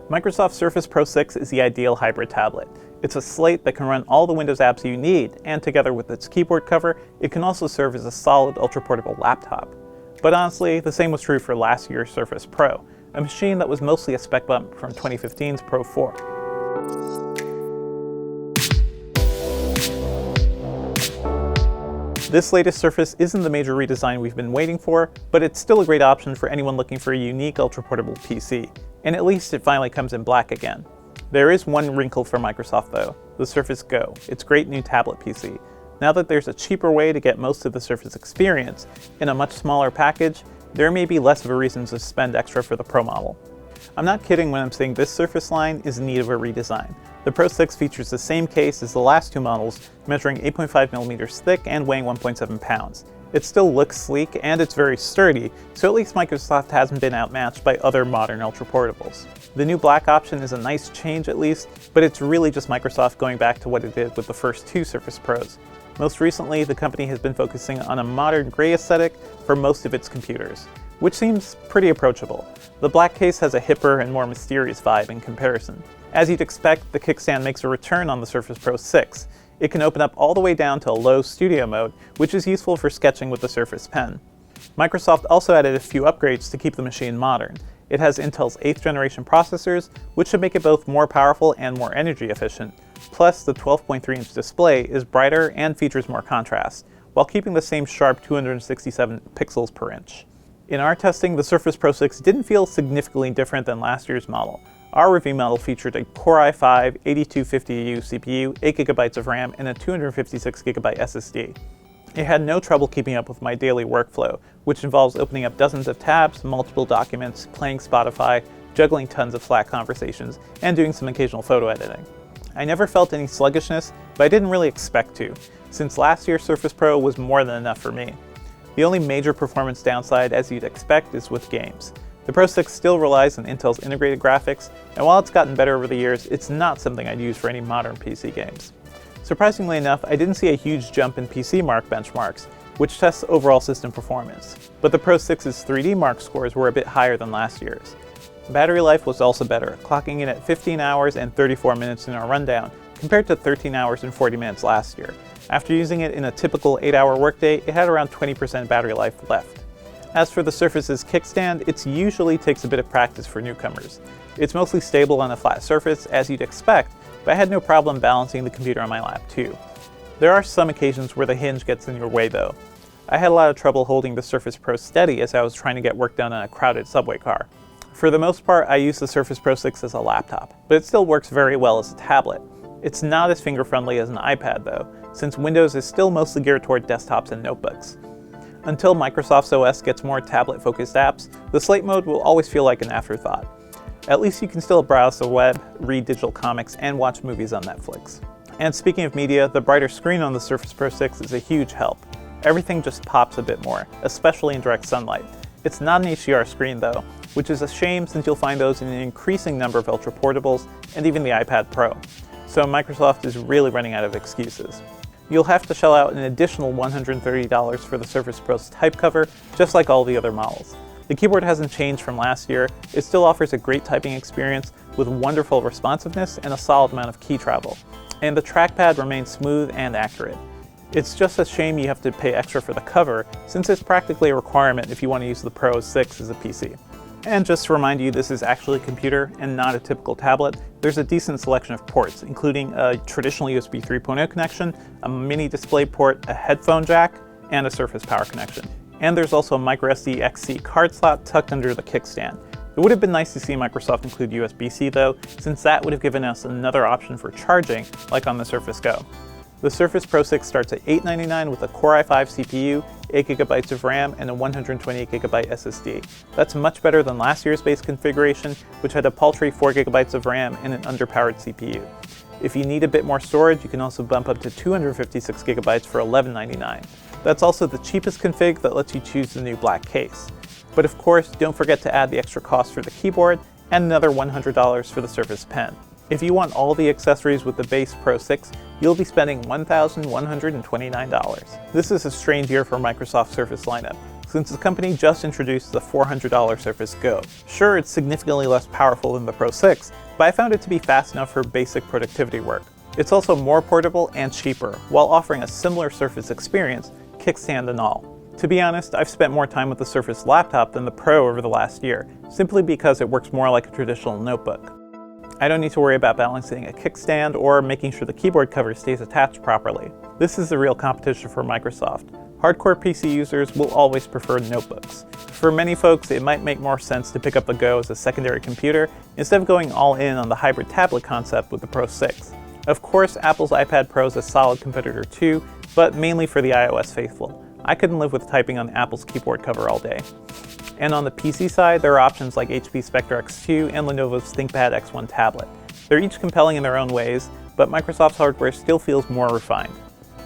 Microsoft Surface Pro 6 is the ideal hybrid tablet. It's a slate that can run all the Windows apps you need, and together with its keyboard cover, it can also serve as a solid ultra-portable laptop. But honestly, the same was true for last year's Surface Pro, a machine that was mostly a spec bump from 2015's Pro 4. This latest Surface isn't the major redesign we've been waiting for, but it's still a great option for anyone looking for a unique ultra-portable PC, and at least it finally comes in black again. There is one wrinkle for Microsoft though, the Surface Go, its great new tablet PC. Now that there's a cheaper way to get most of the Surface experience in a much smaller package, there may be less of a reason to spend extra for the Pro model. I'm not kidding when I'm saying this Surface line is in need of a redesign. The Pro 6 features the same case as the last two models, measuring 8.5mm thick and weighing 1.7 pounds. It still looks sleek and it's very sturdy, so at least Microsoft hasn't been outmatched by other modern ultra-portables. The new black option is a nice change at least, but it's really just Microsoft going back to what it did with the first two Surface Pros. Most recently, the company has been focusing on a modern gray aesthetic for most of its computers, which seems pretty approachable. The black case has a hipper and more mysterious vibe in comparison. As you'd expect, the kickstand makes a return on the Surface Pro 6. It can open up all the way down to a low studio mode, which is useful for sketching with the Surface Pen. Microsoft also added a few upgrades to keep the machine modern. It has Intel's 8th generation processors, which should make it both more powerful and more energy efficient. Plus, the 12.3-inch display is brighter and features more contrast, while keeping the same sharp 267 pixels per inch. In our testing, the Surface Pro 6 didn't feel significantly different than last year's model. Our review model featured a Core i5 8250U CPU, 8GB of RAM, and a 256GB SSD. It had no trouble keeping up with my daily workflow, which involves opening up dozens of tabs, multiple documents, playing Spotify, juggling tons of Slack conversations, and doing some occasional photo editing. I never felt any sluggishness, but I didn't really expect to, since last year's Surface Pro was more than enough for me. The only major performance downside, as you'd expect, is with games. The Pro 6 still relies on Intel's integrated graphics, and while it's gotten better over the years, it's not something I'd use for any modern PC games. Surprisingly enough, I didn't see a huge jump in PC Mark benchmarks, which tests overall system performance, but the Pro 6's 3D Mark scores were a bit higher than last year's. Battery life was also better, clocking in at 15 hours and 34 minutes in our rundown, compared to 13 hours and 40 minutes last year. After using it in a typical 8-hour workday, it had around 20% battery life left. As for the Surface's kickstand, it usually takes a bit of practice for newcomers. It's mostly stable on a flat surface, as you'd expect, but I had no problem balancing the computer on my lap too. There are some occasions where the hinge gets in your way though. I had a lot of trouble holding the Surface Pro steady as I was trying to get work done on a crowded subway car. For the most part, I use the Surface Pro 6 as a laptop, but it still works very well as a tablet. It's not as finger-friendly as an iPad though, since Windows is still mostly geared toward desktops and notebooks. Until Microsoft's OS gets more tablet-focused apps, the Slate mode will always feel like an afterthought. At least you can still browse the web, read digital comics, and watch movies on Netflix. And speaking of media, the brighter screen on the Surface Pro 6 is a huge help. Everything just pops a bit more, especially in direct sunlight. It's not an HDR screen though, which is a shame since you'll find those in an increasing number of ultra-portables and even the iPad Pro. So Microsoft is really running out of excuses. You'll have to shell out an additional $130 for the Surface Pro's type cover, just like all the other models. The keyboard hasn't changed from last year, it still offers a great typing experience with wonderful responsiveness and a solid amount of key travel. And the trackpad remains smooth and accurate. It's just a shame you have to pay extra for the cover, since it's practically a requirement if you want to use the Pro 6 as a PC. And just to remind you, this is actually a computer and not a typical tablet. There's a decent selection of ports, including a traditional USB 3.0 connection, a mini display port, a headphone jack, and a Surface power connection. And there's also a microSD XC card slot tucked under the kickstand. It would have been nice to see Microsoft include USB-C though, since that would have given us another option for charging, like on the Surface Go. The Surface Pro 6 starts at $899 with a Core i5 CPU, 8GB of RAM, and a 128GB SSD. That's much better than last year's base configuration, which had a paltry 4GB of RAM and an underpowered CPU. If you need a bit more storage, you can also bump up to 256GB for $1199. That's also the cheapest config that lets you choose the new black case. But of course, don't forget to add the extra cost for the keyboard and another $100 for the Surface Pen. If you want all the accessories with the base Pro 6, you'll be spending $1,129. This is a strange year for Microsoft Surface lineup. since the company just introduced the $400 Surface Go. Sure, it's significantly less powerful than the Pro 6, but I found it to be fast enough for basic productivity work. It's also more portable and cheaper, while offering a similar Surface experience, kickstand and all. To be honest, I've spent more time with the Surface laptop than the Pro over the last year, simply because it works more like a traditional notebook. I don't need to worry about balancing a kickstand or making sure the keyboard cover stays attached properly. This is the real competition for Microsoft. Hardcore PC users will always prefer notebooks. For many folks, it might make more sense to pick up the Go as a secondary computer instead of going all in on the hybrid tablet concept with the Pro 6. Of course, Apple's iPad Pro is a solid competitor too, but mainly for the iOS faithful. I couldn't live with typing on Apple's keyboard cover all day. And on the PC side, there are options like HP Spectre X2 and Lenovo's ThinkPad X1 tablet. They're each compelling in their own ways, but Microsoft's hardware still feels more refined.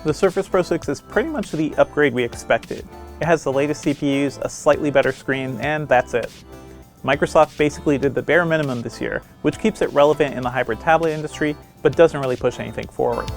The Surface Pro 6 is pretty much the upgrade we expected. It has the latest CPUs, a slightly better screen, and that's it. Microsoft basically did the bare minimum this year, which keeps it relevant in the hybrid tablet industry, but doesn't really push anything forward.